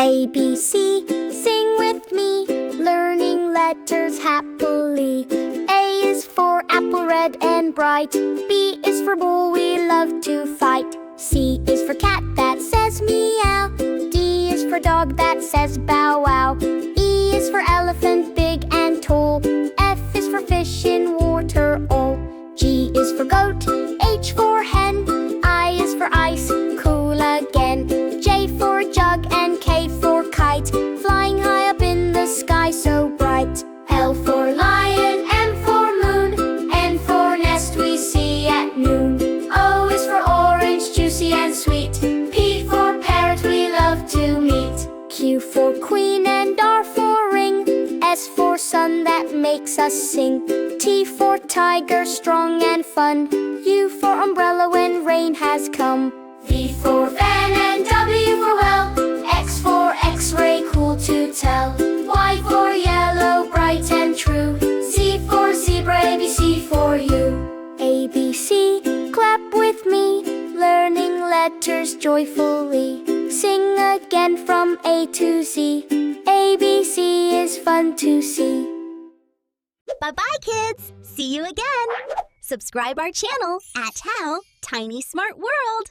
A, B, C, sing with me, learning letters happily. A is for apple, red and bright. B is for bull, we love to fight. C is for cat, that says meow. D is for dog, that says bow wow. E is for elephant, big and tall. F is for fish in water all. G is for goat, H for hen. I is for ice, cool again. J for jug and K for kite, flying high up in the sky so bright. L for lion, M for moon, N for nest we see at noon. O is for orange, juicy and sweet. P for parrot, we love to meet. Q for queen and R for ring. S for sun, that makes us sing. T for tiger, strong and fun. U for umbrella when rain has come. V for van and W for well. X for x-ray, cool to tell. Y for yellow, bright and true. Z for zebra, ABC for you. A, B, C, clap with me, learning letters joyfully. Sing again from A to Z. A, B, C is fun to see. Bye-bye, kids! See you again! Subscribe our channel at How Tiny Smart World.